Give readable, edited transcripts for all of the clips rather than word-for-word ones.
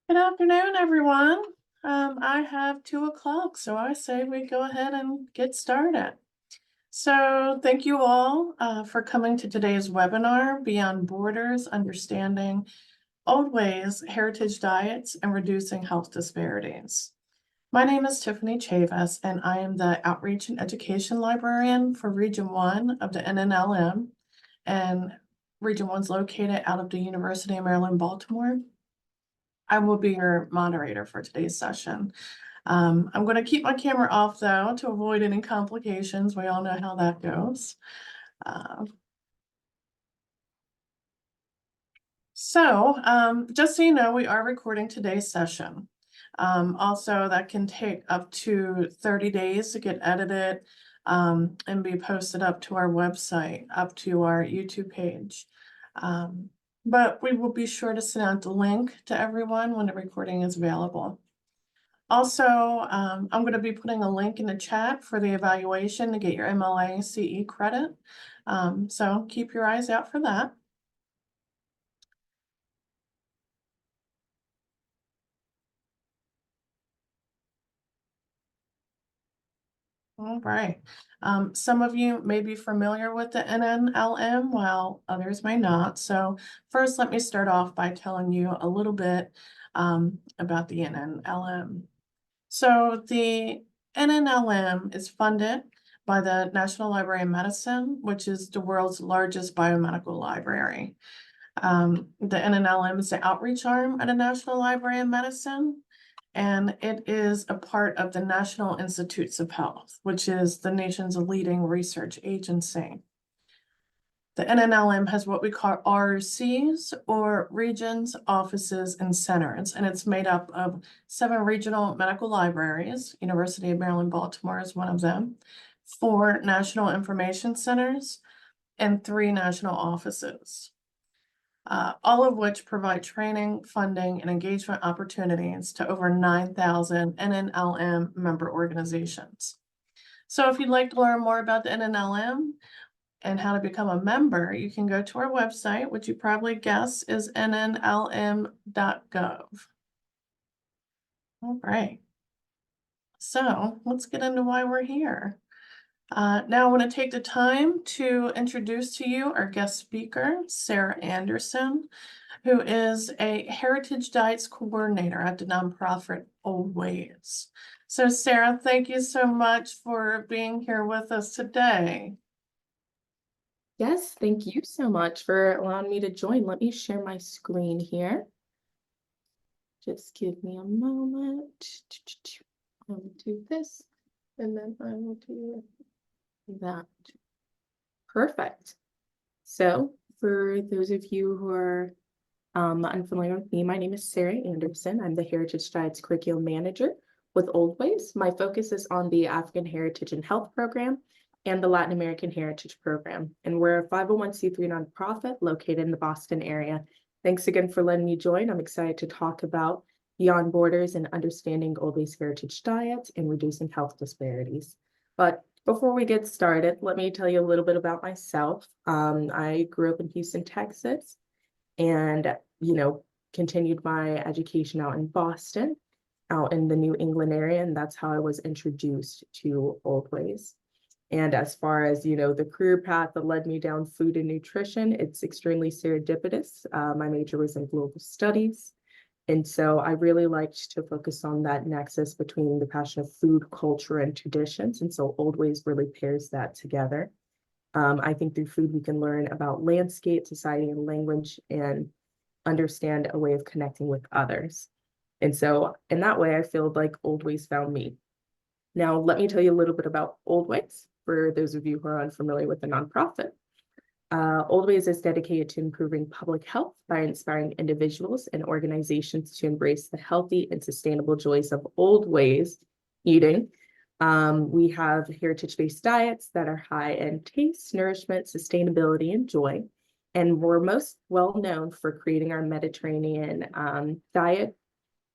Good afternoon, everyone. I have 2 o'clock, so I say we go ahead and get started. So thank you all for coming to today's webinar, Beyond Borders, Understanding Oldways, Heritage Diets, and Reducing Health Disparities. My name is Tiffany Chavis, and I am the Outreach and Education Librarian for Region 1 of the NNLM, and Region 1 is located out of the University of Maryland, Baltimore. I will be your moderator for today's session. I'm going to keep my camera off though to avoid any complications. We all know how that goes. Just so you know, we are recording today's session. Also, that can take up to 30 days to get edited and be posted up to our website, up to our YouTube page. But we will be sure to send out the link to everyone when the recording is available. Also, I'm going to be putting a link in the chat for the evaluation to get your MLA CE credit. So keep your eyes out for that. All right. Some of you may be familiar with the NNLM, while others may not. So first, let me start off by telling you a little bit about the NNLM. So the NNLM is funded by the National Library of Medicine, which is the world's largest biomedical library. The NNLM is the outreach arm at the National Library of Medicine, and it is a part of the National Institutes of Health, which is the nation's leading research agency. The NNLM has what we call RCs, or regions, offices, and centers, and it's made up of 7 regional medical libraries. University of Maryland, Baltimore is one of them, 4 national information centers, and 3 national offices. All of which provide training, funding, and engagement opportunities to over 9,000 NNLM member organizations. So if you'd like to learn more about the NNLM and how to become a member, you can go to our website, which you probably guess is nnlm.gov. All right. So let's get into why we're here. Now I want to take the time to introduce to you our guest speaker, Sarah Anderson, who is a Heritage Diets coordinator at the nonprofit Oldways. So Sarah, thank you so much for being here with us today. Yes, thank you so much for allowing me to join. Let me share my screen here. Just give me a moment. I'll do this, and then I will do that. Perfect. So for those of you who are unfamiliar with me, my name is Sarah Anderson. I'm the Heritage Diets Curriculum Manager with Oldways. My focus is on the African Heritage and Health Program and the Latin American Heritage Program. And we're a 501c3 nonprofit located in the Boston area. Thanks again for letting me join. I'm excited to talk about Beyond Borders and understanding Oldways heritage diets and reducing health disparities. But before we get started, let me tell you a little bit about myself. I grew up in Houston, Texas, and continued my education out in Boston, out in the New England area, and that's how I was introduced to Oldways. And as far as the career path that led me down food and nutrition, it's extremely serendipitous. My major was in global studies, and so I really liked to focus on that nexus between the passion of food, culture, and traditions. And so Oldways really pairs that together. I think through food, we can learn about landscape, society, and language, and understand a way of connecting with others. And so in that way, I feel like Oldways found me. Now, let me tell you a little bit about Oldways for those of you who are unfamiliar with the nonprofit. Oldways is dedicated to improving public health by inspiring individuals and organizations to embrace the healthy and sustainable joys of old ways eating. We have heritage-based diets that are high in taste, nourishment, sustainability, and joy. And we're most well known for creating our Mediterranean diet.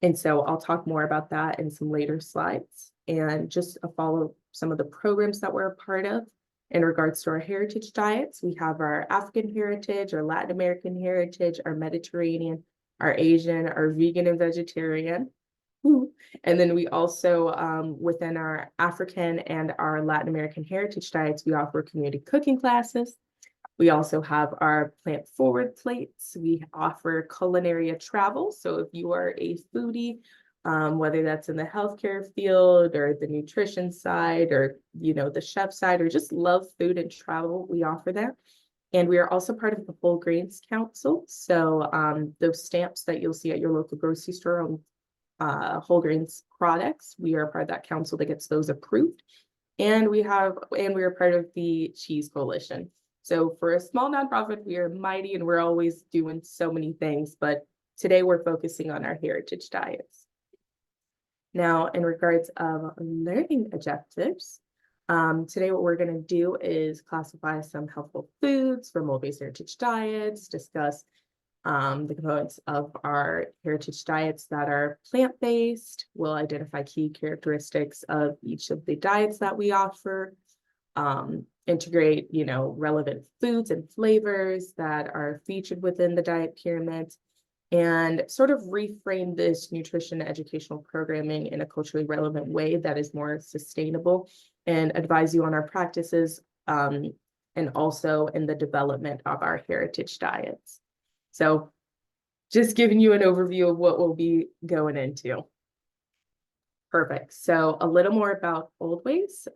And so I'll talk more about that in some later slides. And just follow some of the programs that we're a part of in regards to our heritage diets. We have our African heritage, our Latin American heritage, our Mediterranean, our Asian, our vegan and vegetarian. Ooh. And then we also, within our African and our Latin American heritage diets, we offer community cooking classes. We also have our plant forward plates. We offer culinaria travel. So if you are a foodie, whether that's in the healthcare field or the nutrition side or, the chef side, or just love food and travel, we offer that. And we are also part of the Whole Grains Council. So those stamps that you'll see at your local grocery store on whole grains products, we are part of that council that gets those approved. And we are part of the Cheese Coalition. So for a small nonprofit, we are mighty and we're always doing so many things, but today we're focusing on our heritage diets. Now, in regards of learning objectives, today what we're going to do is classify some healthful foods from Oldways heritage diets, discuss the components of our heritage diets that are plant-based. We'll identify key characteristics of each of the diets that we offer, integrate, relevant foods and flavors that are featured within the diet pyramid, and sort of reframe this nutrition educational programming in a culturally relevant way that is more sustainable, and advise you on our practices, and also in the development of our heritage diets. So just giving you an overview of what we'll be going into. Perfect. So a little more about Oldways.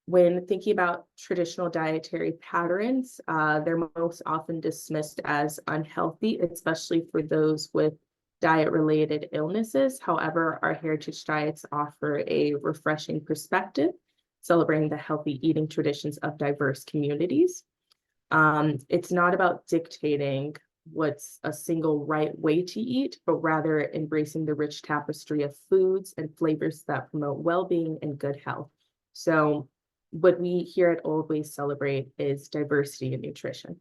When thinking about traditional dietary patterns, they're most often dismissed as unhealthy, especially for those with diet-related illnesses. However, our heritage diets offer a refreshing perspective, celebrating the healthy eating traditions of diverse communities. It's not about dictating what's a single right way to eat, but rather embracing the rich tapestry of foods and flavors that promote well-being and good health. So what we here at Oldways celebrate is diversity in nutrition.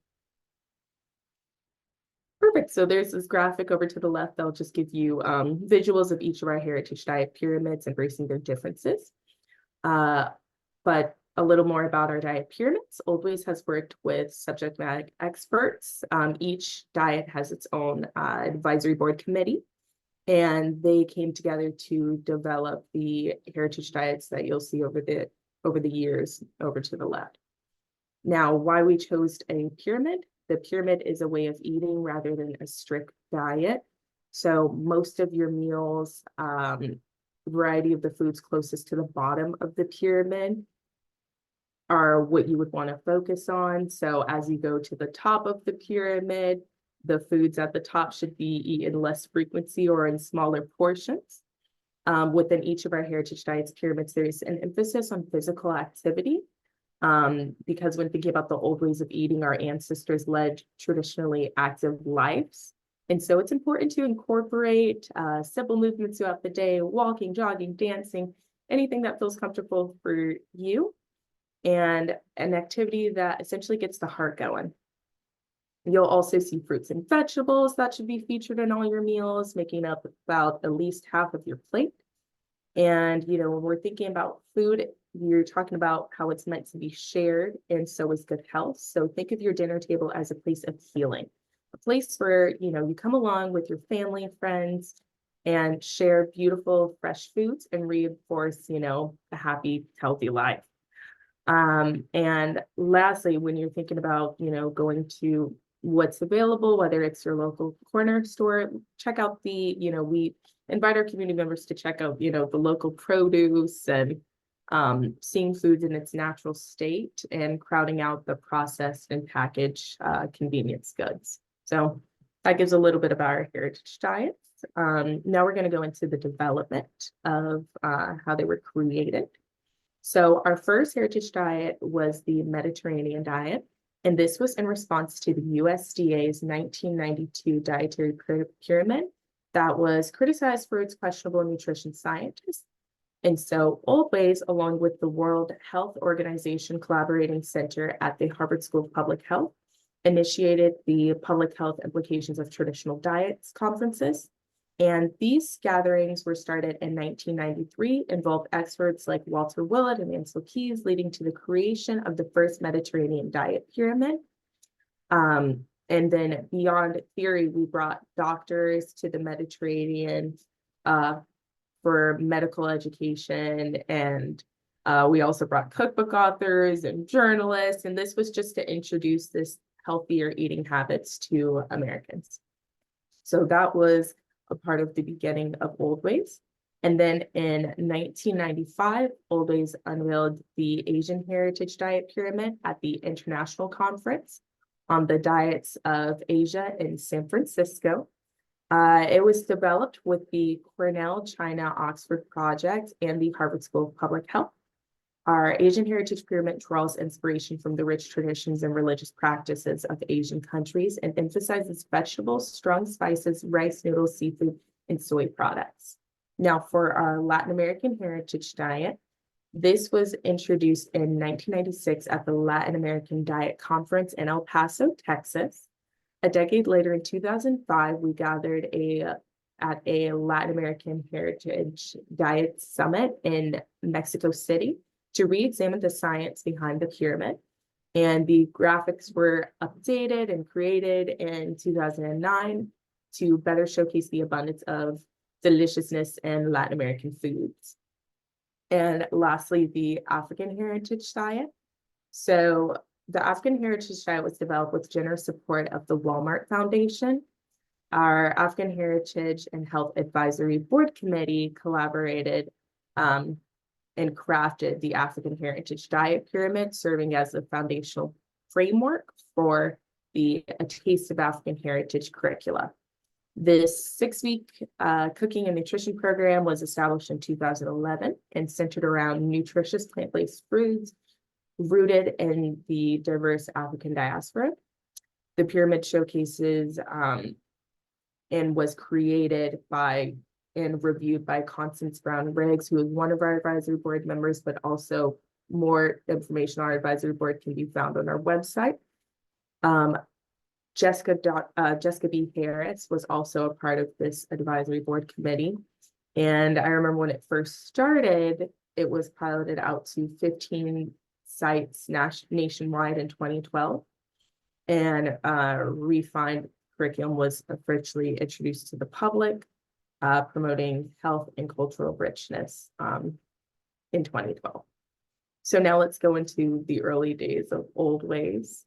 Perfect. So there's this graphic over to the left that'll just give you visuals of each of our heritage diet pyramids, embracing their differences. But a little more about our diet pyramids. Oldways has worked with subject matter experts. Each diet has its own advisory board committee, and they came together to develop the heritage diets that you'll see over the years over to the left. Now, why we chose a pyramid? The pyramid is a way of eating rather than a strict diet. So most of your meals, variety of the foods closest to the bottom of the pyramid are what you would want to focus on. So as you go to the top of the pyramid, the foods at the top should be eaten less frequency or in smaller portions. Within each of our heritage diets pyramids, there's an emphasis on physical activity, because when thinking about the old ways of eating, our ancestors led traditionally active lives. And so it's important to incorporate simple movements throughout the day, walking, jogging, dancing, anything that feels comfortable for you, and an activity that essentially gets the heart going. You'll also see fruits and vegetables that should be featured in all your meals, making up about at least half of your plate. And, when we're thinking about food, you're talking about how it's meant to be shared, and so is good health. So think of your dinner table as a place of healing, a place where, you come along with your family and friends and share beautiful, fresh foods and reinforce, a happy, healthy life. And lastly, when you're thinking about, going to what's available, whether it's your local corner store, check out we invite our community members to check out, the local produce and seeing foods in its natural state and crowding out the processed and packaged convenience goods. So that gives a little bit about our heritage diets. Now we're going to go into the development of how they were created. So our first heritage diet was the Mediterranean diet, and this was in response to the USDA's 1992 dietary pyramid that was criticized for its questionable nutrition scientists. And so Oldways, along with the World Health Organization Collaborating Center at the Harvard School of Public Health, initiated the Public Health Implications of Traditional Diets conferences. And these gatherings were started in 1993, involved experts like Walter Willett and Ansel Keys, leading to the creation of the first Mediterranean diet pyramid. And then beyond theory, we brought doctors to the Mediterranean for medical education. And we also brought cookbook authors and journalists. And this was just to introduce this healthier eating habits to Americans. So that was a part of the beginning of Oldways. And then in 1995, Oldways unveiled the Asian Heritage Diet Pyramid at the International Conference on the Diets of Asia in San Francisco. It was developed with the Cornell China Oxford Project and the Harvard School of Public Health. Our Asian Heritage Pyramid draws inspiration from the rich traditions and religious practices of Asian countries and emphasizes vegetables, strong spices, rice noodles, seafood, and soy products. Now, for our Latin American Heritage Diet, this was introduced in 1996 at the Latin American Diet Conference in El Paso, Texas. A decade later, in 2005, we gathered at a Latin American Heritage Diet Summit in Mexico City to re-examine the science behind the pyramid. And the graphics were updated and created in 2009 to better showcase the abundance of deliciousness in Latin American foods. And lastly, the African Heritage Diet. So the African Heritage Diet was developed with generous support of the Walmart Foundation. Our African Heritage and Health Advisory Board Committee collaborated and crafted the African Heritage Diet Pyramid, serving as a foundational framework for the A Taste of African Heritage curricula. This 6-week cooking and nutrition program was established in 2011 and centered around nutritious plant-based foods rooted in the diverse African diaspora. The pyramid showcases and was created by and reviewed by Constance Brown Riggs, who is one of our advisory board members, but also more information on our advisory board can be found on our website. Jessica B. Harris was also a part of this advisory board committee. And I remember when it first started, it was piloted out to 15 sites nationwide in 2012. And refined curriculum was officially introduced to the public, promoting health and cultural richness in 2012. So now let's go into the early days of Oldways.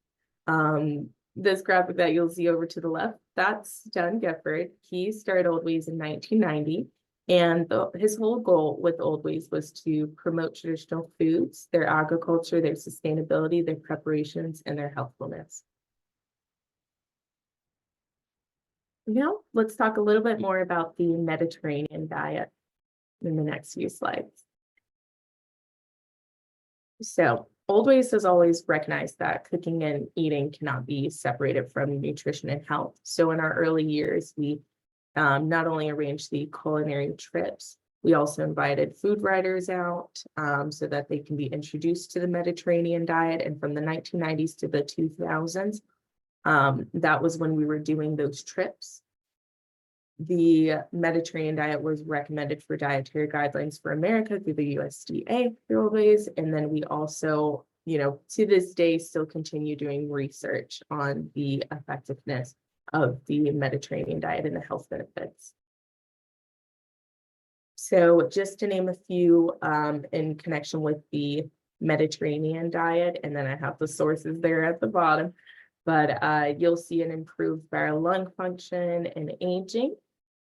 This graphic that you'll see over to the left, that's John Gifford. He started Oldways in 1990. And his whole goal with Oldways was to promote traditional foods, their agriculture, their sustainability, their preparations, and their healthfulness. Now, let's talk a little bit more about the Mediterranean diet in the next few slides. So, Oldways has always recognized that cooking and eating cannot be separated from nutrition and health. So, in our early years, we not only arranged the culinary trips, we also invited food writers out so that they can be introduced to the Mediterranean diet. And from the 1990s to the 2000s, that was when we were doing those trips. The Mediterranean diet was recommended for dietary guidelines for America through the USDA through Oldways. And then we also, to this day, still continue doing research on the effectiveness of the Mediterranean diet and the health benefits. So just to name a few in connection with the Mediterranean diet, and then I have the sources there at the bottom, but you'll see an improved viral lung function and aging,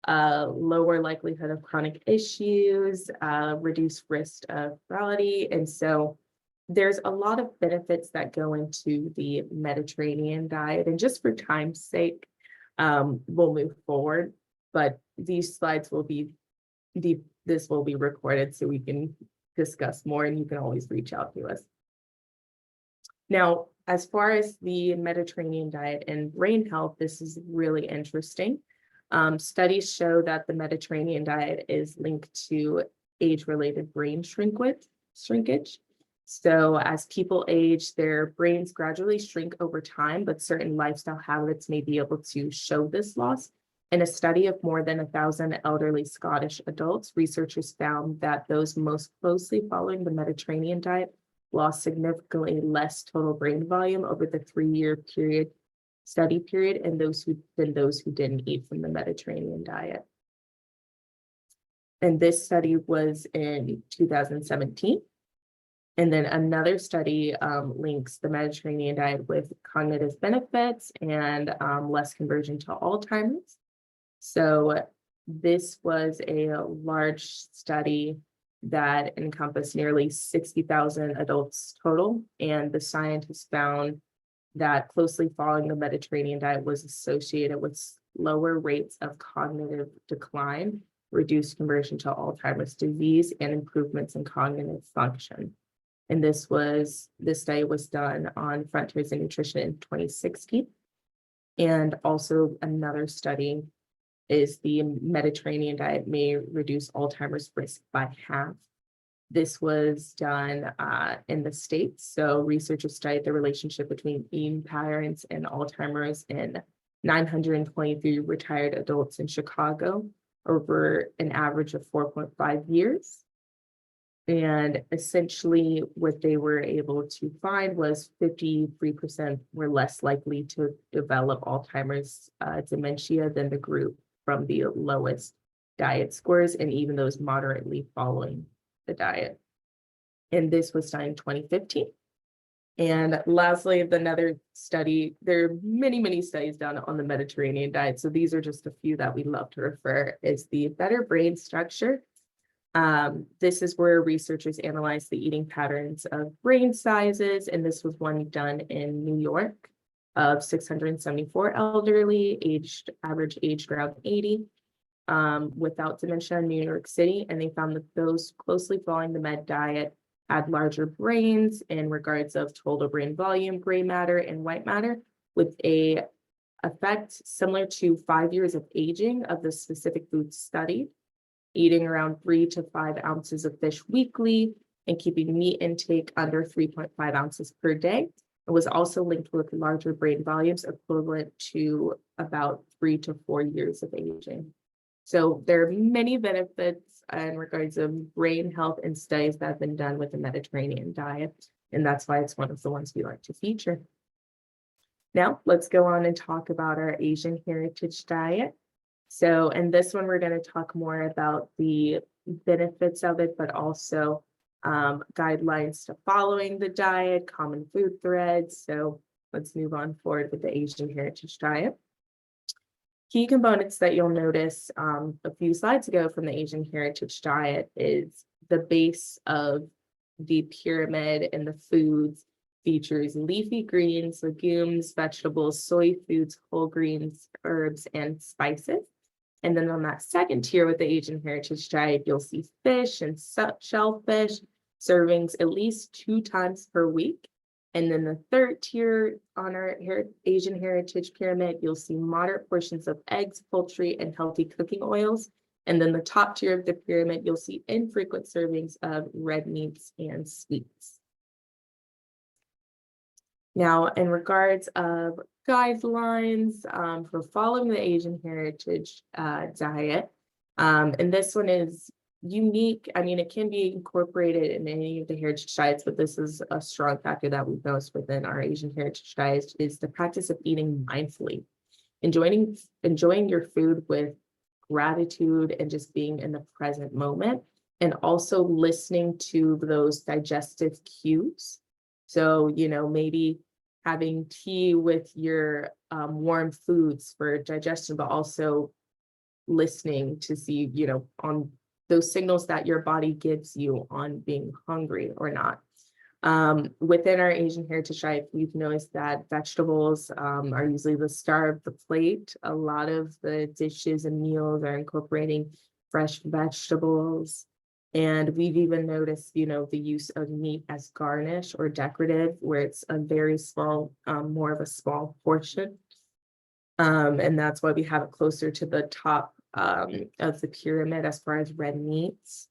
lower likelihood of chronic issues, reduced risk of mortality. And so there's a lot of benefits that go into the Mediterranean diet. And just for time's sake, we'll move forward, but these slides will be this will be recorded so we can discuss more, and you can always reach out to us. Now, as far as the Mediterranean diet and brain health, this is really interesting. Studies show that the Mediterranean diet is linked to age-related brain shrinkage. So as people age, their brains gradually shrink over time, but certain lifestyle habits may be able to show this loss. In a study of more than 1,000 elderly Scottish adults, researchers found that those most closely following the Mediterranean diet lost significantly less total brain volume over the 3-year period study period and those who didn't eat from the Mediterranean diet. And this study was in 2017. And then another study links the Mediterranean diet with cognitive benefits and less conversion to Alzheimer's. So this was a large study that encompassed nearly 60,000 adults total. And the scientists found that closely following the Mediterranean diet was associated with lower rates of cognitive decline, reduced conversion to Alzheimer's disease, and improvements in cognitive function. And this study was done on Frontiers in Nutrition in 2016. And also another study is the Mediterranean diet may reduce Alzheimer's risk by half. This was done in the States. So researchers studied the relationship between eating patterns and Alzheimer's in 923 retired adults in Chicago over an average of 4.5 years. And essentially what they were able to find was 53% were less likely to develop Alzheimer's dementia than the group from the lowest diet scores, and even those moderately following the diet. And this was done in 2015. And lastly, another study, there are many studies done on the Mediterranean diet. So these are just a few that we love to refer, is the Better Brain Structure. This is where researchers analyze the eating patterns of brain sizes, and this was one done in New York of 674 elderly, average age around 80, without dementia in New York City, and they found that those closely following the med diet had larger brains in regards of total brain volume, gray matter, and white matter, with a effect similar to 5 years of aging of the specific foods studied. Eating around 3 to 5 ounces of fish weekly and keeping meat intake under 3.5 ounces per day. It was also linked with larger brain volumes equivalent to about 3 to 4 years of aging. So there are many benefits in regards of brain health and studies that have been done with the Mediterranean diet. And that's why it's one of the ones we like to feature. Now let's go on and talk about our Asian heritage diet. So in this one, we're going to talk more about the benefits of it, but also guidelines to following the diet, common food threads. So let's move on forward with the Asian heritage diet. Key components that you'll notice a few slides ago from the Asian heritage diet is the base of the pyramid and the foods features leafy greens, legumes, vegetables, soy foods, whole grains, herbs, and spices. And then on that second tier with the Asian heritage diet, you'll see fish and shellfish servings at least 2 times per week. And then the third tier on our Asian heritage pyramid, you'll see moderate portions of eggs, poultry, and healthy cooking oils. And then the top tier of the pyramid, you'll see infrequent servings of red meats and sweets. Now, in regards of guidelines for following the Asian heritage diet, and this one is unique. I mean, it can be incorporated in any of the heritage diets, but this is a strong factor that we notice within our Asian heritage diet is the practice of eating mindfully, enjoying your food with gratitude and just being in the present moment, and also listening to those digestive cues. So, maybe having tea with your warm foods for digestion, but also listening to see, on those signals that your body gives you on being hungry or not. Within our Asian heritage diet, we've noticed that vegetables are usually the star of the plate. A lot of the dishes and meals are incorporating fresh vegetables. And we've even noticed, the use of meat as garnish or decorative, where it's a very small, more of a small portion. And that's why we have it closer to the top of the pyramid as far as red meats.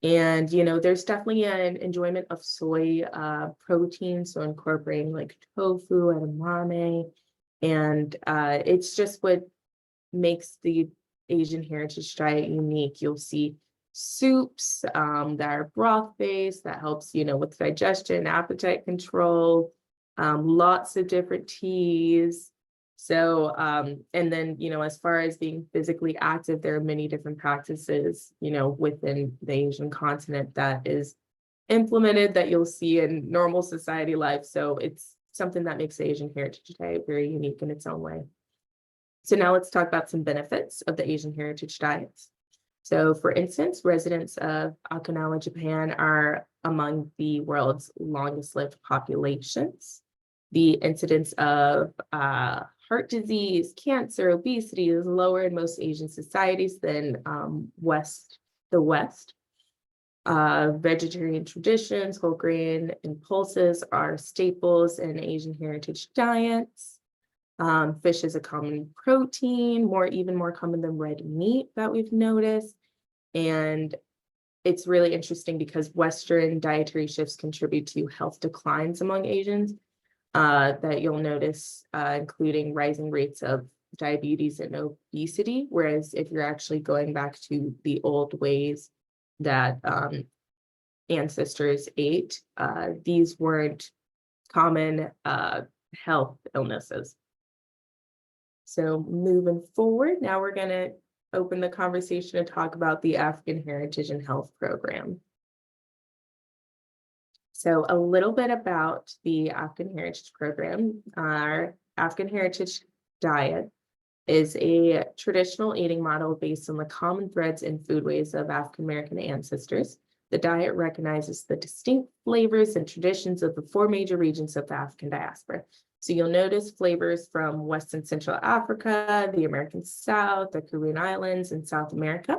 And, there's definitely an enjoyment of soy protein, so incorporating like tofu, edamame, and it's just what makes the Asian heritage diet unique. You'll see soups that are broth-based, that helps, with digestion, appetite control, lots of different teas. So, and then, as far as being physically active, there are many different practices, within the Asian continent that is implemented that you'll see in normal society life. So it's something that makes the Asian Heritage Diet very unique in its own way. So now let's talk about some benefits of the Asian Heritage Diets. So for instance, residents of Okinawa, Japan are among the world's longest lived populations. The incidence of heart disease, cancer, obesity is lower in most Asian societies than the West. Vegetarian traditions, whole grain and pulses are staples in Asian heritage diets. Fish is a common protein, even more common than red meat that we've noticed. And it's really interesting because Western dietary shifts contribute to health declines among Asians that you'll notice, including rising rates of diabetes and obesity. Whereas if you're actually going back to the old ways that ancestors ate, these weren't common health illnesses. So moving forward, now we're going to open the conversation to talk about the African Heritage and Health Program. So a little bit about the African Heritage Program. Our African Heritage Diet is a traditional eating model based on the common threads and foodways of African American ancestors. The diet recognizes the distinct flavors and traditions of the 4 major regions of the African diaspora. So you'll notice flavors from West and Central Africa, the American South, the Caribbean Islands, and South America.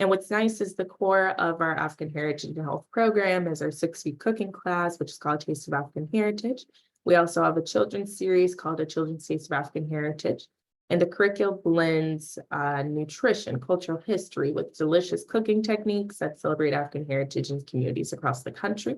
And what's nice is the core of our African Heritage and Health Program is our 6-week cooking class, which is called Taste of African Heritage. We also have a children's series called A Children's Taste of African Heritage. And the curriculum blends nutrition, cultural history with delicious cooking techniques that celebrate African heritage in communities across the country.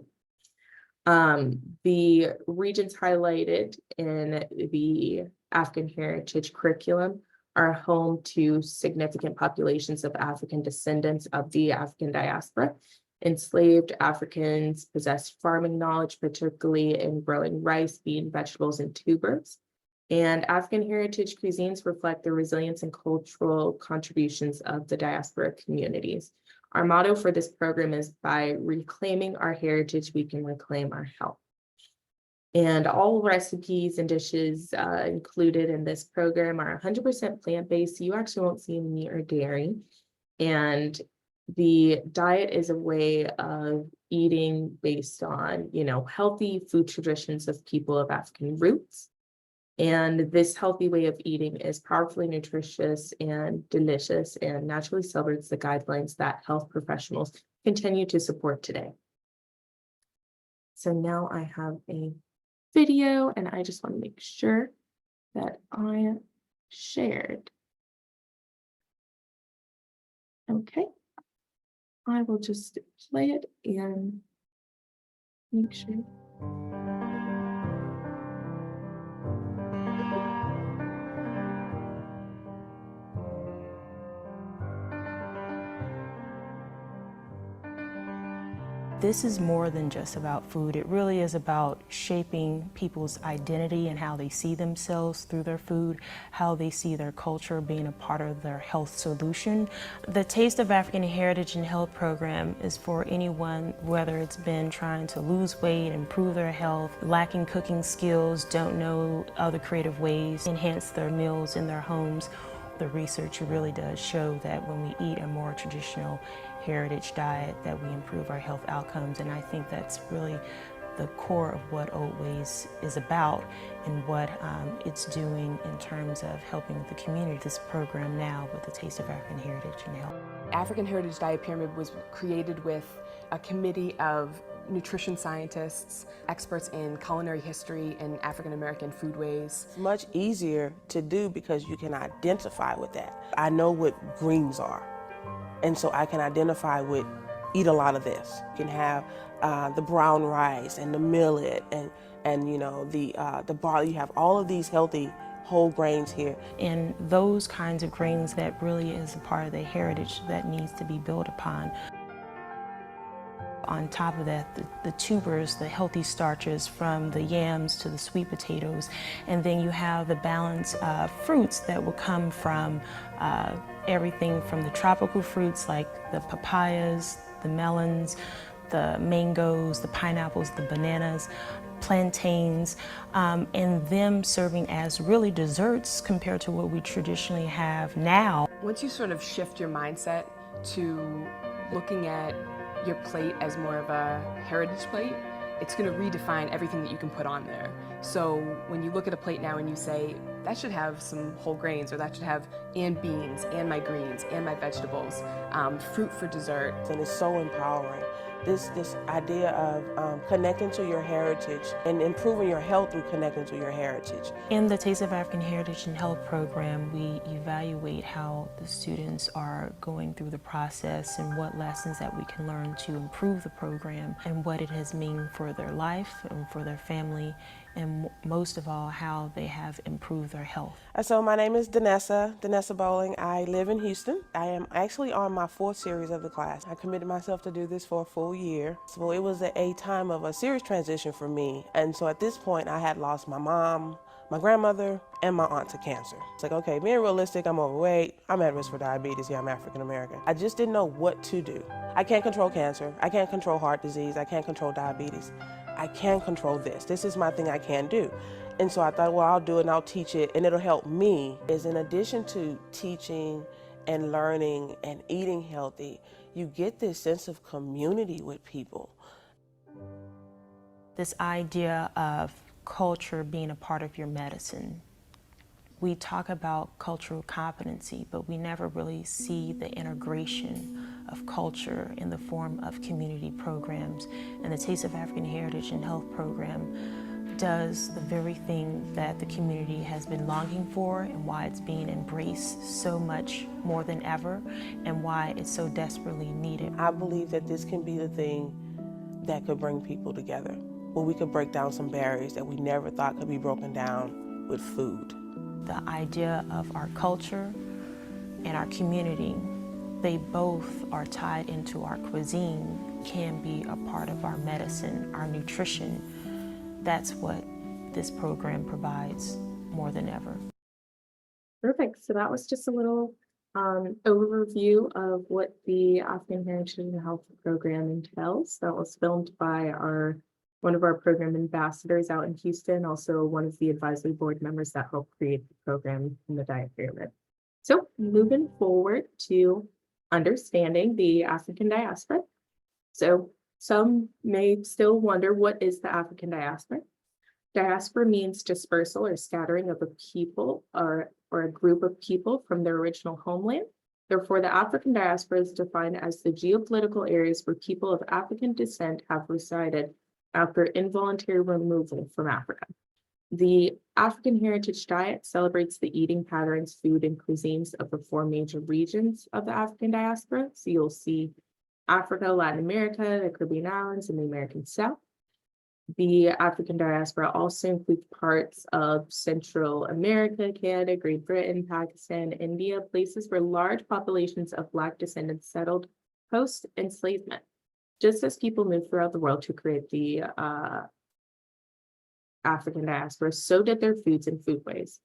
The regions highlighted in the African Heritage curriculum are home to significant populations of African descendants of the African diaspora. Enslaved Africans possessed farming knowledge, particularly in growing rice, bean, vegetables, and tubers. And African heritage cuisines reflect the resilience and cultural contributions of the diaspora communities. Our motto for this program is, by reclaiming our heritage, we can reclaim our health. And all recipes and dishes included in this program are 100% plant-based, so you actually won't see any meat or dairy. And the diet is a way of eating based on, healthy food traditions of people of African roots. And this healthy way of eating is powerfully nutritious and delicious and naturally celebrates the guidelines that health professionals continue to support today. So now I have a video and I just want to make sure that I shared. Okay, I will just play it and make sure. This is more than just about food. It really is about shaping people's identity and how they see themselves through their food, how they see their culture being a part of their health solution. The Taste of African Heritage and Health program is for anyone, whether it's been trying to lose weight, improve their health, lacking cooking skills, don't know other creative ways, enhance their meals in their homes. The research really does show that when we eat a more traditional heritage diet, that we improve our health outcomes. And I think that's really the core of what Oldways is about and what it's doing in terms of helping the community. This program now with the Taste of African Heritage and Health. African Heritage Diet Pyramid was created with a committee of nutrition scientists, experts in culinary history and African American foodways. It's much easier to do because you can identify with that. I know what greens are, and so I can identify with eat a lot of this. You can have the brown rice and the millet and the barley. You have all of these healthy whole grains here. And those kinds of grains, that really is a part of the heritage that needs to be built upon. On top of that, the tubers, the healthy starches from the yams to the sweet potatoes. And then you have the balance of fruits that will come from everything from the tropical fruits like the papayas, the melons, the mangoes, the pineapples, the bananas, plantains, and them serving as really desserts compared to what we traditionally have now. Once you sort of shift your mindset to looking at your plate as more of a heritage plate, it's going to redefine everything that you can put on there. So when you look at a plate now and you say, that should have some whole grains, or that should have and beans, and my greens, and my vegetables, fruit for dessert. And it's so empowering. This idea of connecting to your heritage and improving your health through connecting to your heritage. In the Taste of African Heritage and Health program, we evaluate how the students are going through the process and what lessons that we can learn to improve the program and what it has meant for their life and for their family, and most of all, how they have improved their health. So my name is Danessa Bowling. I live in Houston. I am actually on my 4th series of the class. I committed myself to do this for a full year. So it was a time of a serious transition for me. And so at this point, I had lost my mom, my grandmother, and my aunt to cancer. It's like, okay, being realistic, I'm overweight, I'm at risk for diabetes, yeah, I'm African American. I just didn't know what to do. I can't control cancer, I can't control heart disease, I can't control diabetes. I can control this. This is my thing I can do. And so I thought, well, I'll do it and I'll teach it and it'll help me. Is in addition to teaching and learning and eating healthy, you get this sense of community with people. This idea of culture being a part of your medicine. We talk about cultural competency, but we never really see the integration of culture in the form of community programs. And the Taste of African Heritage and Health program does the very thing that the community has been longing for, and why it's being embraced so much more than ever, and why it's so desperately needed. I believe that this can be the thing that could bring people together, where we could break down some barriers that we never thought could be broken down with food. The idea of our culture and our community, they both are tied into our cuisine, can be a part of our medicine, our nutrition. That's what this program provides more than ever. Perfect. So that was just a little overview of what the African Heritage and Health program entails. That was filmed by one of our program ambassadors out in Houston, also one of the advisory board members that helped create the program in the diet pyramid. So moving forward to understanding the African diaspora. So some may still wonder, what is the African diaspora? Diaspora means dispersal or scattering of a people or a group of people from their original homeland. Therefore, the African diaspora is defined as the geopolitical areas where people of African descent have resided after involuntary removal from Africa. The African Heritage Diet celebrates the eating patterns, food, and cuisines of the 4 major regions of the African diaspora. So you'll see Africa, Latin America, the Caribbean islands, and the American South. The African diaspora also includes parts of Central America, Canada, Great Britain, Pakistan, India, places where large populations of Black descendants settled post-enslavement. Just as people moved throughout the world to create the African diaspora, so did their foods and foodways.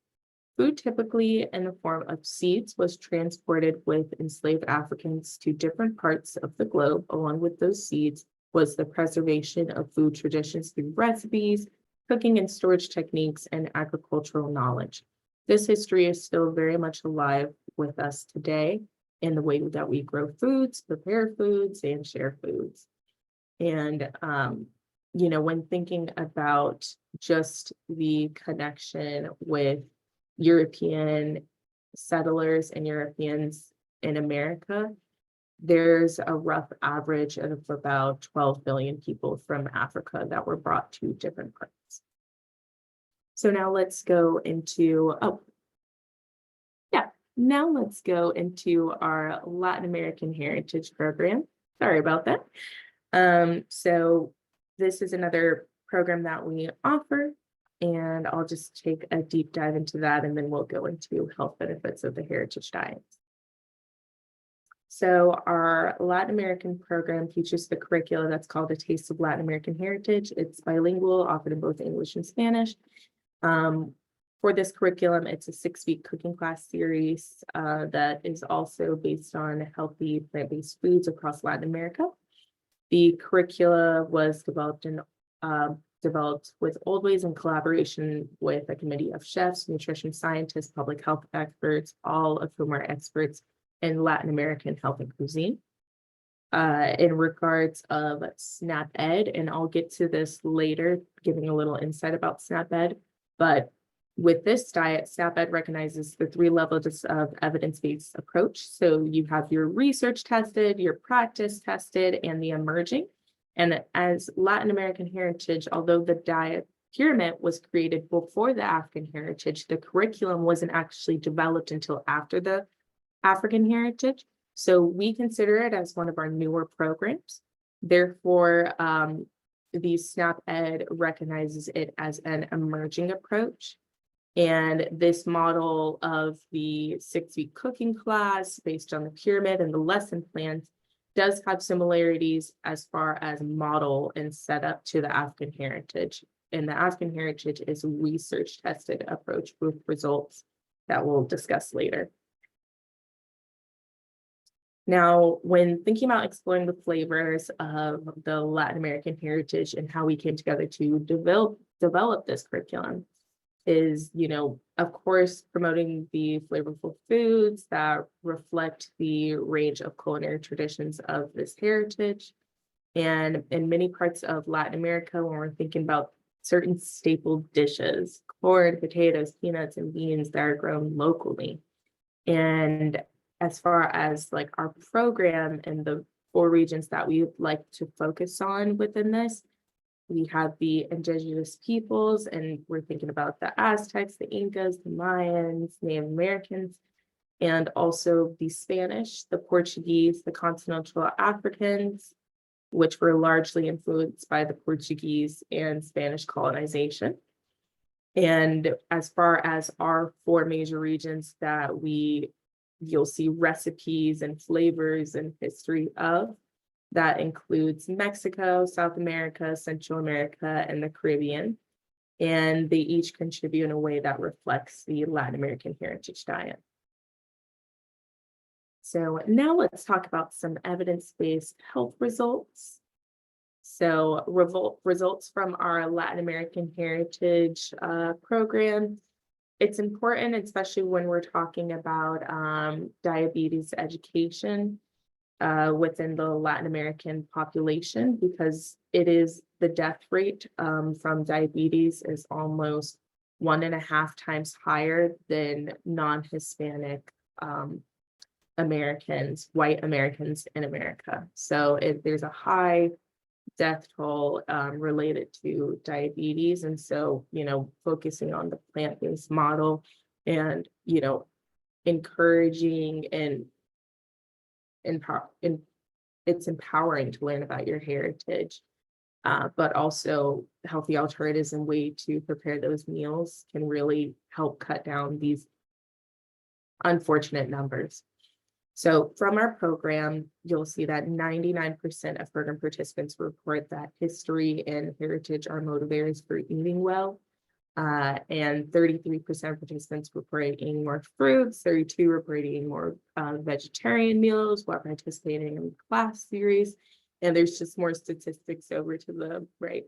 Food, typically in the form of seeds, was transported with enslaved Africans to different parts of the globe. Along with those seeds was the preservation of food traditions through recipes, cooking and storage techniques, and agricultural knowledge. This history is still very much alive with us today in the way that we grow foods, prepare foods, and share foods. And, when thinking about just the connection with European settlers and Europeans in America, there's a rough average of about 12 billion people from Africa that were brought to different parts. So now let's go into, now let's go into our Latin American Heritage Program. Sorry about that. So this is another program that we offer, and I'll just take a deep dive into that, and then we'll go into health benefits of the heritage diets. So our Latin American program features the curricula that's called A Taste of Latin American Heritage. It's bilingual, offered in both English and Spanish. For this curriculum, it's a 6-week cooking class series that is also based on healthy plant-based foods across Latin America. The curricula was developed with Oldways in collaboration with a committee of chefs, nutrition scientists, public health experts, all of whom are experts in Latin American health and cuisine. In regards of SNAP Ed, and I'll get to this later, giving a little insight about SNAP Ed, but with this diet, SNAP Ed recognizes the 3 levels of evidence-based approach. So you have your research tested, your practice tested, and the emerging. And as Latin American heritage, although the diet pyramid was created before the African heritage, the curriculum wasn't actually developed until after the African heritage. So we consider it as one of our newer programs. Therefore, the SNAP Ed recognizes it as an emerging approach. And this model of the 6-week cooking class based on the pyramid and the lesson plans does have similarities as far as model and setup to the African heritage. And the African heritage is a research tested approach with results that we'll discuss later. Now, when thinking about exploring the flavors of the Latin American heritage and how we came together to develop this curriculum is, of course, promoting the flavorful foods that reflect the range of culinary traditions of this heritage. And in many parts of Latin America, when we're thinking about certain staple dishes, corn, potatoes, peanuts, and beans that are grown locally. And as far as like our program and the 4 regions that we would like to focus on within this, we have the indigenous peoples, and we're thinking about the Aztecs, the Incas, the Mayans, Native Americans, and also the Spanish, the Portuguese, the continental Africans, which were largely influenced by the Portuguese and Spanish colonization. And as far as our 4 major regions that you'll see recipes and flavors and history of, that includes Mexico, South America, Central America, and the Caribbean. And they each contribute in a way that reflects the Latin American heritage diet. So now let's talk about some evidence-based health results. So results from our Latin American heritage program. It's important, especially when we're talking about diabetes education within the Latin American population, because it is the death rate from diabetes is almost 1.5 times higher than non-Hispanic Americans, white Americans in America. So there's a high death toll related to diabetes. And so, focusing on the plant-based model and, encouraging and it's empowering to learn about your heritage, but also healthy alternatives and way to prepare those meals can really help cut down these unfortunate numbers. So from our program, you'll see that 99% of program participants report that history and heritage are motivators for eating well. And 33% of participants report eating more fruits, 32% report eating more vegetarian meals while participating in the class series. And there's just more statistics over to the right.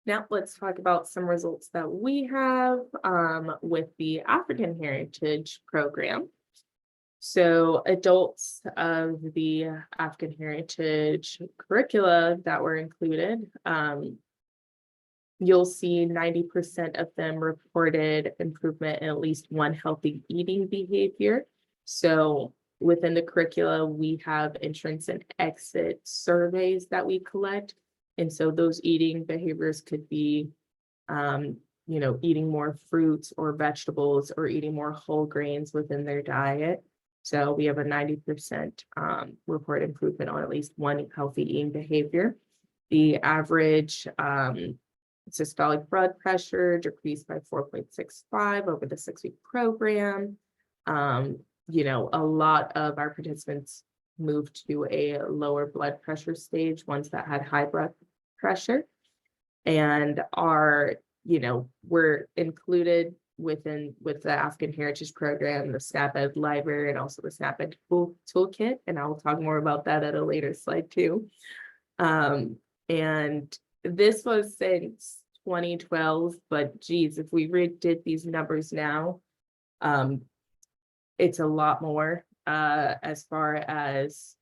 Now let's talk about some results that we have with the African Heritage Program. So adults of the African Heritage curricula that were included, you'll see 90% of them reported improvement in at least one healthy eating behavior. So within the curricula, we have entrance and exit surveys that we collect. And so those eating behaviors could be, eating more fruits or vegetables or eating more whole grains within their diet. So we have a 90% report improvement on at least one healthy eating behavior. The average systolic blood pressure decreased by 4.65 over the 6-week program. you know, a lot of our participants moved to a lower blood pressure stage, ones that had high blood pressure, and are, you know, were included with the African Heritage Program, the SNAP-Ed Library, and also the SNAP-Ed Toolkit, and I will talk more about that at a later slide too. And this was since 2012, but geez, if we redid these numbers now, it's a lot more as far as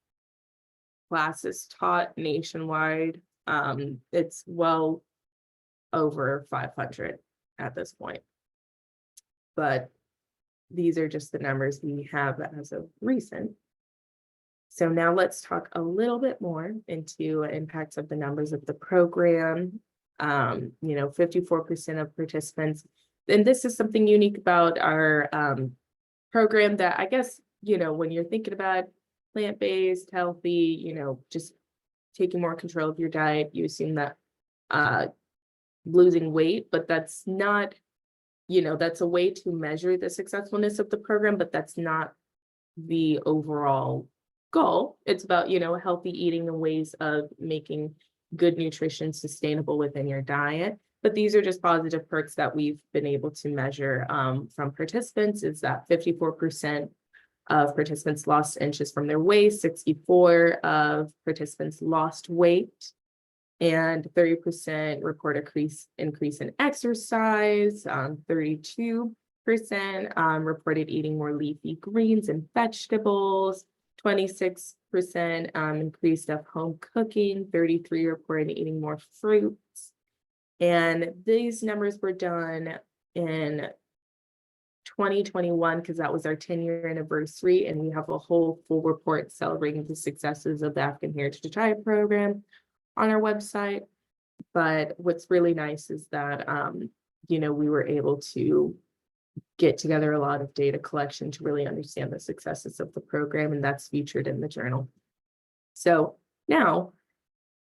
classes taught nationwide. It's well over 500 at this point. But these are just the numbers we have as of recent. So now let's talk a little bit more into impacts of the numbers of the program. You know, 54% of participants, and this is something unique about our program that I guess, you know, when you're thinking about plant-based, healthy, you know, just taking more control of your diet, you assume that losing weight, but that's not, you know, that's a way to measure the successfulness of the program, but that's not the overall goal. It's about, you know, healthy eating and ways of making good nutrition sustainable within your diet. But these are just positive perks that we've been able to measure from participants, is that 54% of participants lost inches from their waist, 64% of participants lost weight, and 30% report increase in exercise, 32% reported eating more leafy greens and vegetables, 26% increased of home cooking, 33% reported eating more fruits. And these numbers were done in 2021 because that was our 10-year anniversary, and we have a whole full report celebrating the successes of the African Heritage Diet Program on our website. But what's really nice is that you know, we were able to get together a lot of data collection to really understand the successes of the program, and that's featured in the journal. So now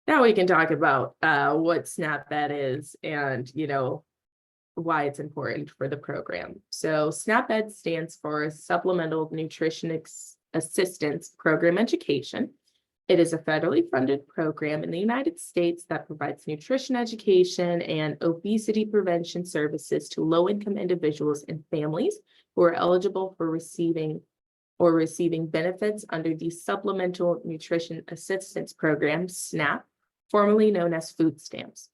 we can talk about what SNAP-Ed is and, you know, why it's important for the program. So SNAP-Ed stands for Supplemental Nutrition Assistance Program Education. It is a federally funded program in the United States that provides nutrition education and obesity prevention services to low-income individuals and families who are eligible for receiving benefits under the Supplemental Nutrition Assistance Program, SNAP, formerly known as food stamps.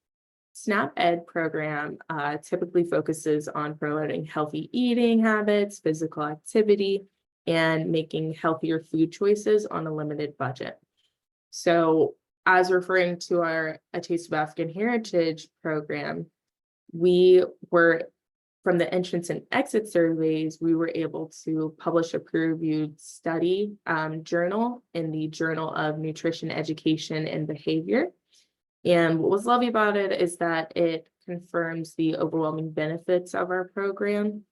SNAP-Ed program typically focuses on promoting healthy eating habits, physical activity, and making healthier food choices on a limited budget. So as referring to our A Taste of African Heritage program, we were, from the entrance and exit surveys, we were able to publish a peer-reviewed study journal in the Journal of Nutrition Education and Behavior. And what was lovely about it is that it confirms the overwhelming benefits of our program.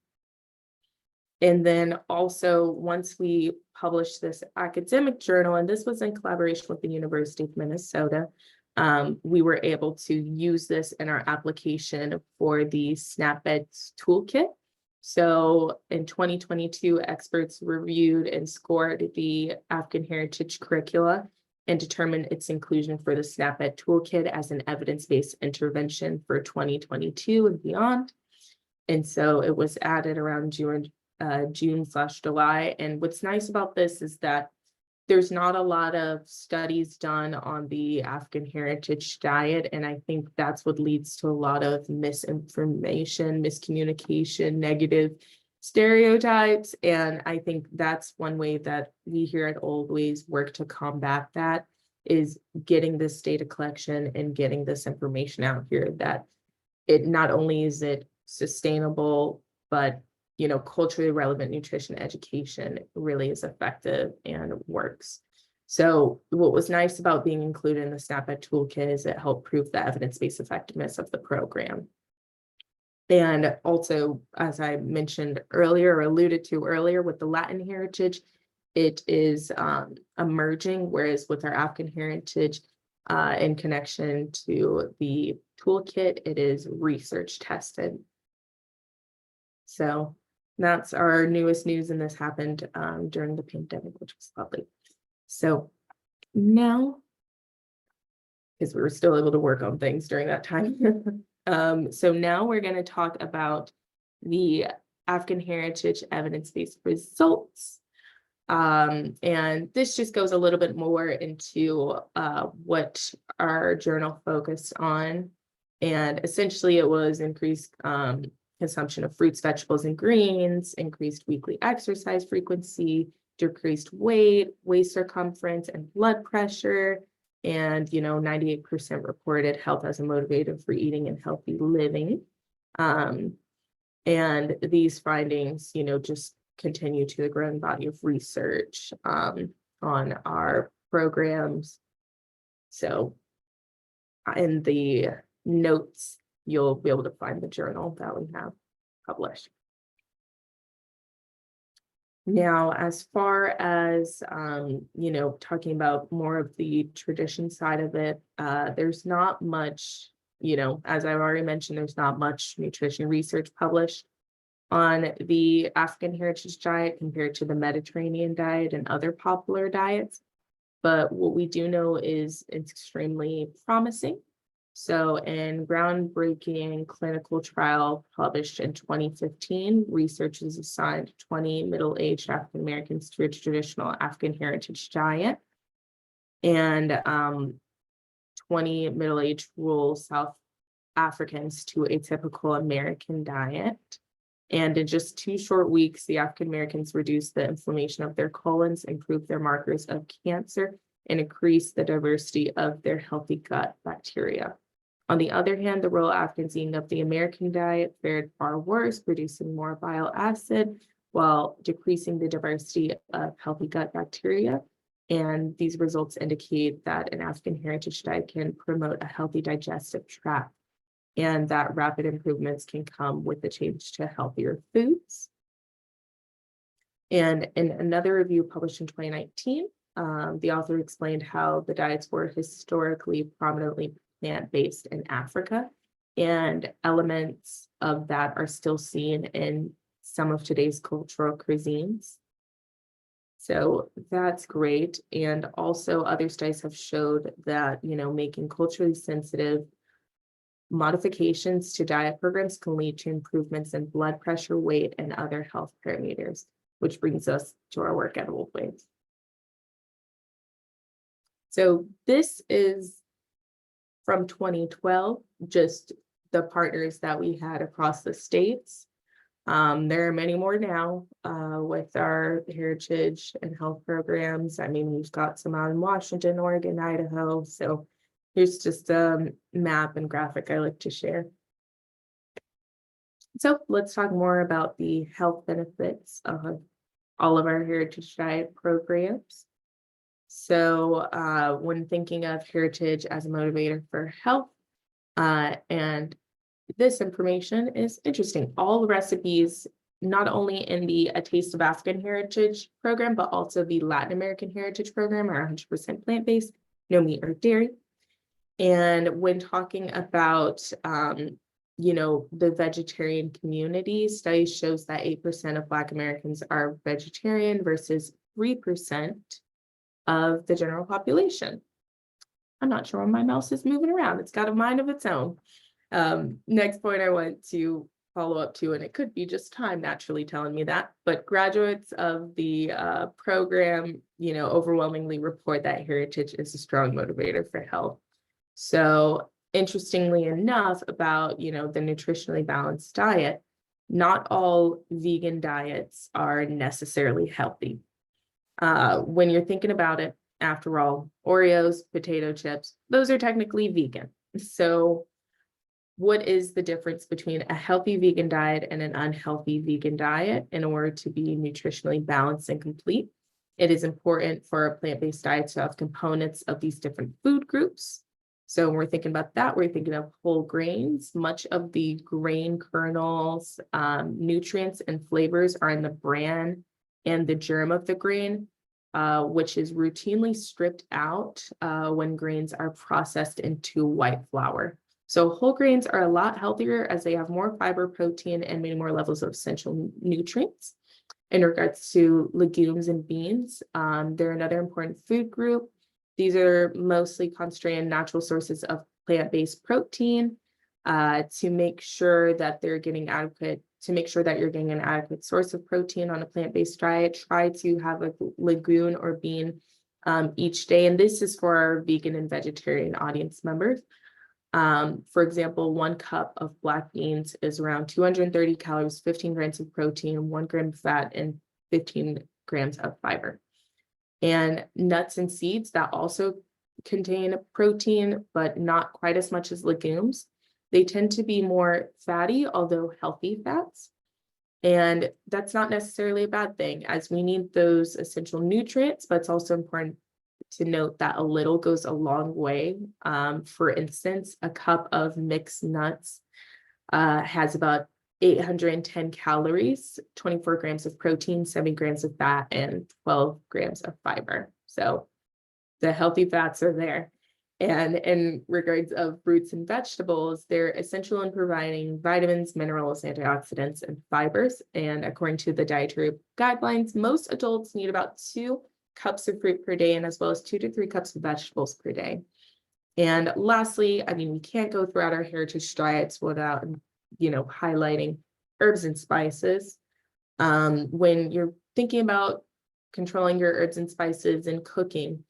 And then also, once we published this academic journal, and this was in collaboration with the University of Minnesota, we were able to use this in our application for the SNAP-Ed Toolkit. So in 2022, experts reviewed and scored the African Heritage curricula and determined its inclusion for the SNAP-Ed Toolkit as an evidence-based intervention for 2022 and beyond. And so it was added around June/July. And what's nice about this is that there's not a lot of studies done on the African heritage diet. And I think that's what leads to a lot of misinformation, miscommunication, negative stereotypes. And I think that's one way that we here at Oldways work to combat that, is getting this data collection and getting this information out here, that it not only is it sustainable, but, you know, culturally relevant nutrition education really is effective and works. So what was nice about being included in the SNAP-Ed Toolkit is it helped prove the evidence-based effectiveness of the program. And also, as I mentioned earlier, or alluded to earlier, with the Latin heritage, it is emerging, whereas with our African heritage, in connection to the toolkit, it is research tested. So That's our newest news, and this happened during the pandemic, which was lovely. So now, because we were still able to work on things during that time. So now we're going to talk about the African heritage evidence-based results. And this just goes a little bit more into what our journal focused on. And essentially it was increased consumption of fruits, vegetables, and greens, increased weekly exercise frequency, decreased weight, waist circumference, and blood pressure. And, 98% reported health as a motivator for eating and healthy living. And these findings, just continue to the growing body of research on our programs. So in the notes, you'll be able to find the journal that we have published. Now, as far as, talking about more of the tradition side of it, there's not much, as I've already mentioned, there's not much nutrition research published on the African heritage diet compared to the Mediterranean diet and other popular diets. But what we do know is it's extremely promising. So in groundbreaking clinical trial published in 2015, researchers assigned 20 middle-aged African Americans to a traditional African heritage diet and 20 middle-aged rural South Africans to a typical American diet. And in just 2 short weeks, the African Americans reduced the inflammation of their colons, improved their markers of cancer, and increased the diversity of their healthy gut bacteria. On the other hand, the rural Africans eating of the American diet fared far worse, producing more bile acid while decreasing the diversity of healthy gut bacteria. And these results indicate that an African heritage diet can promote a healthy digestive tract, and that rapid improvements can come with the change to healthier foods. And in another review published in 2019, the author explained how the diets were historically prominently plant-based in Africa, and elements of that are still seen in some of today's cultural cuisines. So that's great. And also other studies have showed that, making culturally sensitive modifications to diet programs can lead to improvements in blood pressure, weight, and other health parameters, which brings us to our work at Oldways. So this is from 2012, just the partners that we had across the states. There are many more now with our heritage and health programs. I mean, we've got some out in Washington, Oregon, Idaho. So here's just a map and graphic I like to share. So let's talk more about the health benefits of all of our heritage diet programs. So when thinking of heritage as a motivator for health, and this information is interesting. All recipes, not only in the A Taste of African Heritage program, but also the Latin American Heritage program are 100% plant-based, no meat or dairy. And when talking about, the vegetarian community, studies shows that 8% of Black Americans are vegetarian versus 3% of the general population. I'm not sure when my mouse is moving around. It's got a mind of its own. Next point I want to follow up to, and it could be just time naturally telling me that, but graduates of the program, overwhelmingly report that heritage is a strong motivator for health. So interestingly enough about, the nutritionally balanced diet, not all vegan diets are necessarily healthy. When you're thinking about it, after all, Oreos, potato chips, those are technically vegan. So what is the difference between a healthy vegan diet and an unhealthy vegan diet in order to be nutritionally balanced and complete? It is important for a plant-based diet to have components of these different food groups. So when we're thinking about that, we're thinking of whole grains. Much of the grain kernels, nutrients and flavors are in the bran and the germ of the grain, which is routinely stripped out when grains are processed into white flour. So whole grains are a lot healthier as they have more fiber, protein, and many more levels of essential nutrients. In regards to legumes and beans, they're another important food group. These are mostly concentrated natural sources of plant-based protein to make sure that you're getting an adequate source of protein on a plant-based diet. Try to have a legume or bean each day. And this is for our vegan and vegetarian audience members. For example, 1 cup of black beans is around 230 calories, 15 grams of protein, 1 gram of fat, and 15 grams of fiber. And nuts and seeds that also contain protein, but not quite as much as legumes. They tend to be more fatty, although healthy fats. And that's not necessarily a bad thing, as we need those essential nutrients, but it's also important to note that a little goes a long way. For instance, a cup of mixed nuts has about 810 calories, 24 grams of protein, 7 grams of fat, and 12 grams of fiber. So the healthy fats are there. And in regards of fruits and vegetables, they're essential in providing vitamins, minerals, antioxidants, and fibers. And according to the dietary guidelines, most adults need about 2 cups of fruit per day, and as well as 2 to 3 cups of vegetables per day. And lastly, I mean, we can't go throughout our heritage diets without, highlighting herbs and spices. When you're thinking about controlling your herbs and spices and cooking,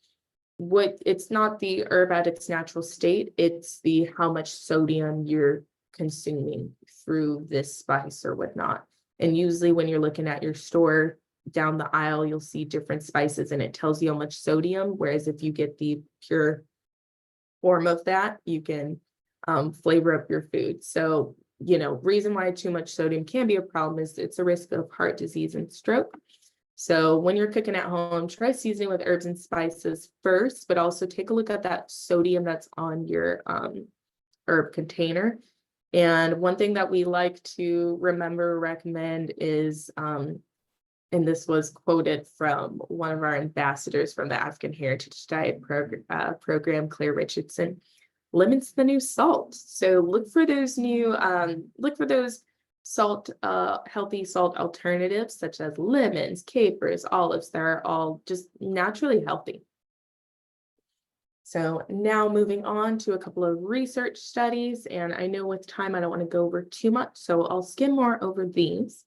it's not the herb at its natural state, it's the how much sodium you're consuming through this spice or whatnot. And usually when you're looking at your store down the aisle, you'll see different spices and it tells you how much sodium, whereas if you get the pure form of that, you can flavor up your food. So, reason why too much sodium can be a problem is it's a risk of heart disease and stroke. So when you're cooking at home, try seasoning with herbs and spices first, but also take a look at that sodium that's on your herb container. And one thing that we like to recommend is, and this was quoted from one of our ambassadors from the African Heritage Diet program, Claire Richardson, lemon's the new salt. So look for those salt, healthy salt alternatives such as lemons, capers, olives that are all just naturally healthy. So now moving on to a couple of research studies, and I know with time I don't want to go over too much, so I'll skim more over these.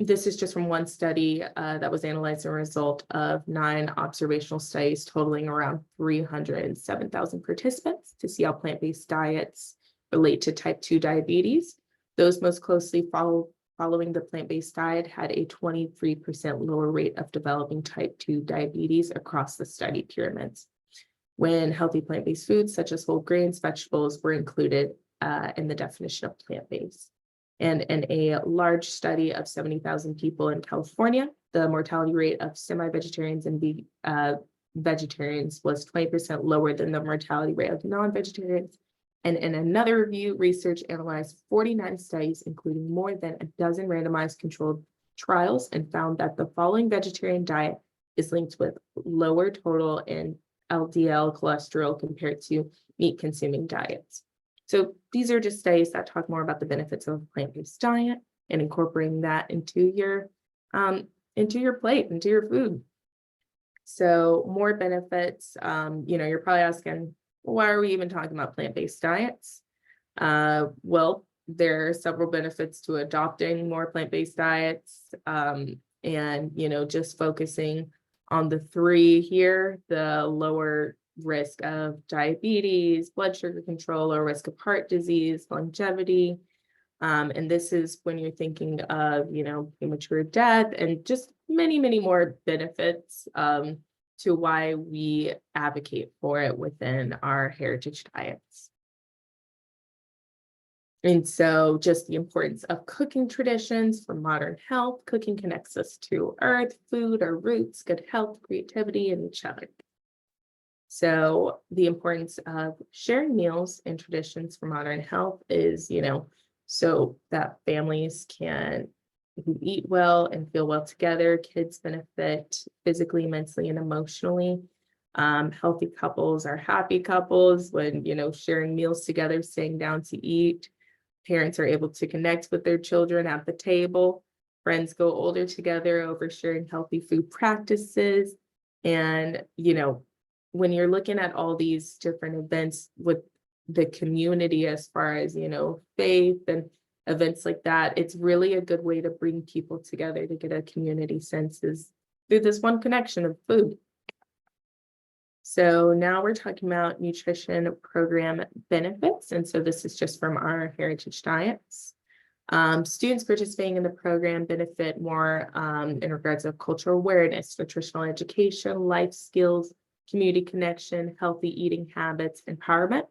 This is just from one study that was analyzed as a result of 9 observational studies totaling around 307,000 participants to see how plant-based diets relate to type 2 diabetes. Those most closely following the plant-based diet had a 23% lower rate of developing type 2 diabetes across the study pyramids, when healthy plant-based foods such as whole grains, vegetables were included in the definition of plant-based. And in a large study of 70,000 people in California, the mortality rate of semi-vegetarians and vegetarians was 20% lower than the mortality rate of non-vegetarians. And in another review, research analyzed 49 studies, including more than a dozen randomized controlled trials, and found that the following vegetarian diet is linked with lower total in LDL cholesterol compared to meat-consuming diets. So these are just studies that talk more about the benefits of a plant-based diet and incorporating that into your plate, into your food. So more benefits, you're probably asking, why are we even talking about plant-based diets? Well, there are several benefits to adopting more plant-based diets, and just focusing on the 3 here, the lower risk of diabetes, blood sugar control, or risk of heart disease, longevity. And this is when you're thinking of, premature death and just many, many more benefits to why we advocate for it within our heritage diets. And so just the importance of cooking traditions for modern health. Cooking connects us to earth, food, our roots, good health, creativity, and each other. So the importance of sharing meals and traditions for modern health is, so that families can who eat well and feel well together, kids benefit physically, mentally, and emotionally. Healthy couples are happy couples when, sharing meals together, sitting down to eat. Parents are able to connect with their children at the table. Friends go older together over sharing healthy food practices. And, when you're looking at all these different events with the community, as far as, faith and events like that, it's really a good way to bring people together to get a community sense is through this one connection of food. So now we're talking about nutrition program benefits. And so this is just from our heritage diets. Students participating in the program benefit more in regards of cultural awareness, nutritional education, life skills, community connection, healthy eating habits, empowerment.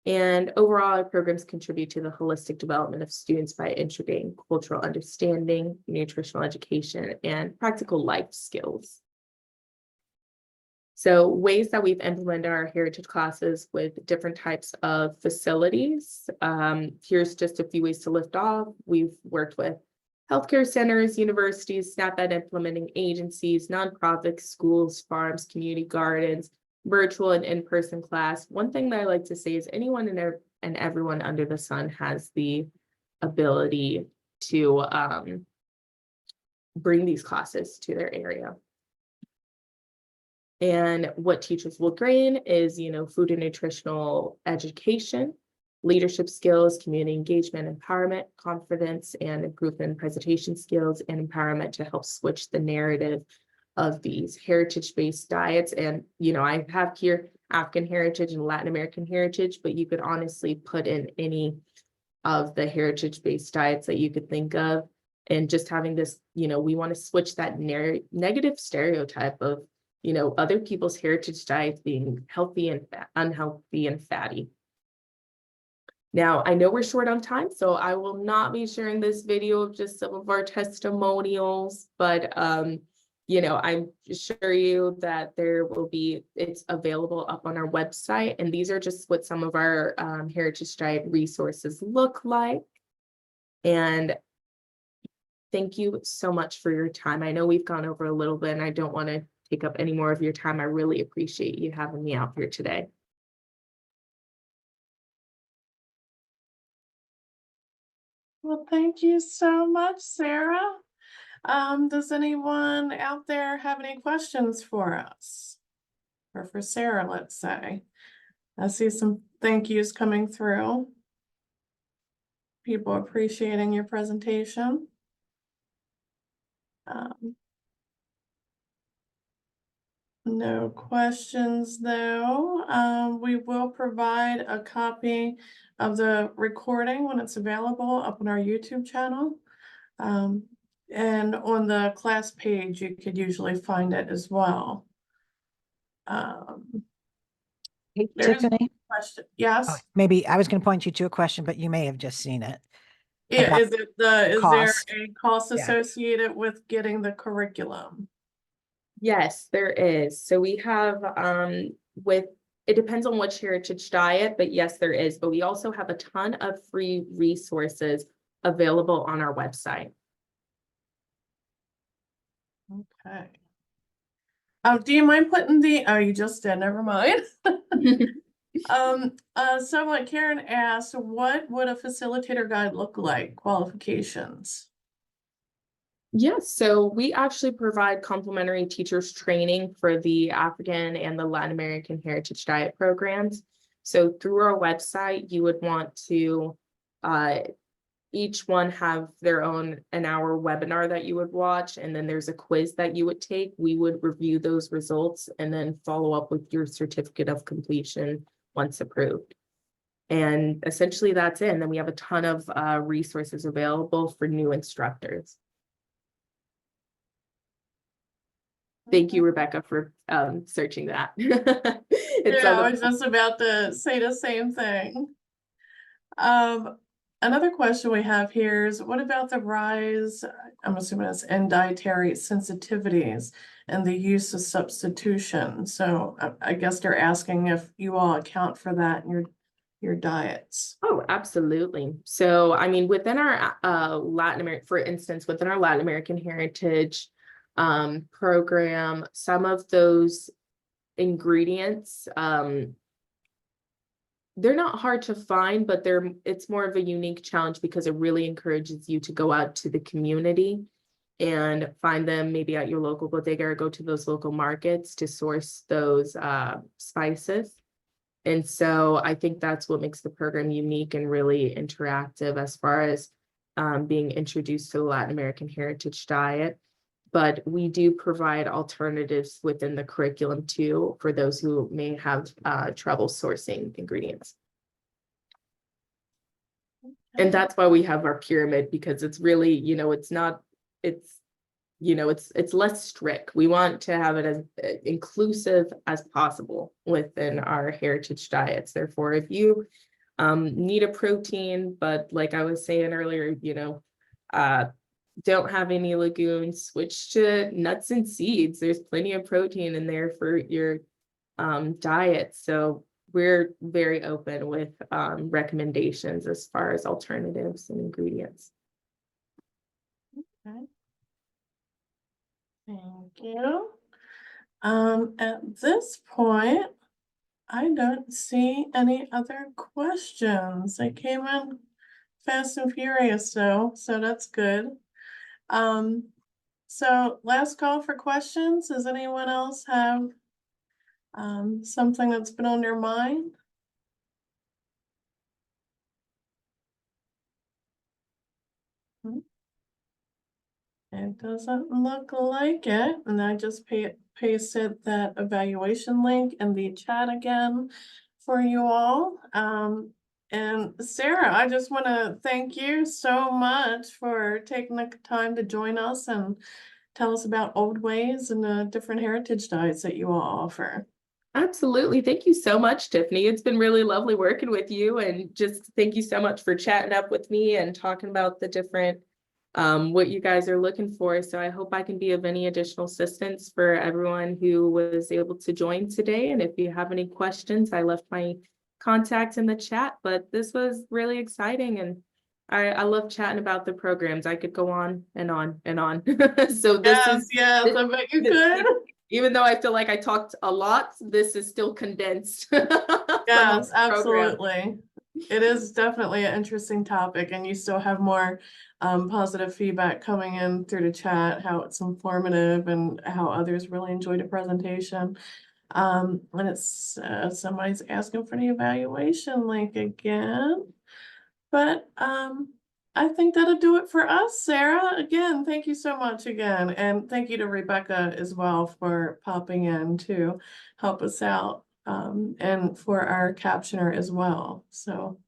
And overall, our programs contribute to the holistic development of students by integrating cultural understanding, nutritional education, and practical life skills. So ways that we've implemented our heritage classes with different types of facilities. Here's just a few ways to lift off. We've worked with healthcare centers, universities, SNAP Ed implementing agencies, nonprofits, schools, farms, community gardens, virtual and in-person class. One thing that I like to say is anyone and everyone under the sun has the ability to bring these classes to their area. And what teachers will gain is, food and nutritional education, leadership skills, community engagement, empowerment, confidence, and improvement in presentation skills and empowerment to help switch the narrative of these heritage-based diets. And, I have here African heritage and Latin American heritage, but you could honestly put in any of the heritage-based diets that you could think of. And just having this, we want to switch that negative stereotype of other people's heritage diets being healthy and unhealthy and fatty. Now, I know we're short on time, so I will not be sharing this video of just some of our testimonials, but I'm sure you that it's available up on our website. And these are just what some of our heritage diet resources look like. And thank you so much for your time. I know we've gone over a little bit and I don't want to take up any more of your time. I really appreciate you having me out here today. Well, thank you so much, Sarah. Does anyone out there have any questions for us? Or for Sarah, let's say. I see some thank yous coming through. People appreciating your presentation. No questions though. We will provide a copy of the recording when it's available up on our YouTube channel. And on the class page, you could usually find it as well. Hey, There's a Tiffany, question. Yes. maybe I was going to point you to a question, but you may have just seen it. Yeah, About is there cost. a cost Yeah. associated with getting the curriculum? Yes, there is. So we have it depends on which heritage diet, but yes, there is. But we also have a ton of free resources available on our website. Okay. Do you mind putting oh, you just did, never mind. Someone, Karen asked, what would a facilitator guide look like? Qualifications? Yes, so we actually provide complimentary teachers training for the African and the Latin American Heritage Diet programs. So through our website, you would want to each one have their own an hour webinar that you would watch, and then there's a quiz that you would take. We would review those results and then follow up with your certificate of completion once approved. And essentially that's it. And then we have a ton of resources available for new instructors. Thank you, Rebecca, for searching that. I was just about to say the same thing. Another question we have here is, what about the rise, I'm assuming it's in dietary sensitivities and the use of substitution? So I guess they're asking if you all account for that in your diets. Oh, absolutely. So, I mean, within our Latin American, for instance, within our Latin American Heritage program, some of those ingredients. They're not hard to find, but it's more of a unique challenge because it really encourages you to go out to the community and find them maybe at your local bodega or go to those local markets to source those spices. And so I think that's what makes the program unique and really interactive as far as being introduced to the Latin American heritage diet. But we do provide alternatives within the curriculum too, for those who may have trouble sourcing ingredients. And that's why we have our pyramid, because it's really, it's less strict. We want to have it as inclusive as possible within our heritage diets. Therefore, if you need a protein, but like I was saying earlier, don't have any legumes, switch to nuts and seeds. There's plenty of protein in there for your diet. So we're very open with recommendations as far as alternatives and ingredients. Okay. Thank you. At this point, I don't see any other questions. I came in fast and furious, so that's good. So last call for questions. Does anyone else have something that's been on their mind? It doesn't look like it, and I just pasted that evaluation link in the chat again for you all. And Sarah, I just want to thank you so much for taking the time to join us and tell us about Oldways and the different heritage diets that you all offer. Absolutely. Thank you so much, Tiffany. It's been really lovely working with you, and just thank you so much for chatting up with me and talking about the different what you guys are looking for. So I hope I can be of any additional assistance for everyone who was able to join today. And if you have any questions, I left my contact in the chat, but this was really exciting, and I love chatting about the programs. I could go on and on and on. So Yes, I bet you could. Even though I feel like I talked a lot, this is still condensed. Yes, absolutely. It is definitely an interesting topic, and you still have more positive feedback coming in through the chat, how it's informative and how others really enjoyed the presentation. And it's somebody's asking for the evaluation link again. But I think that'll do it for us, Sarah. Again, thank you so much again. And thank you to Rebecca as well for popping in to help us out and for our captioner as well. So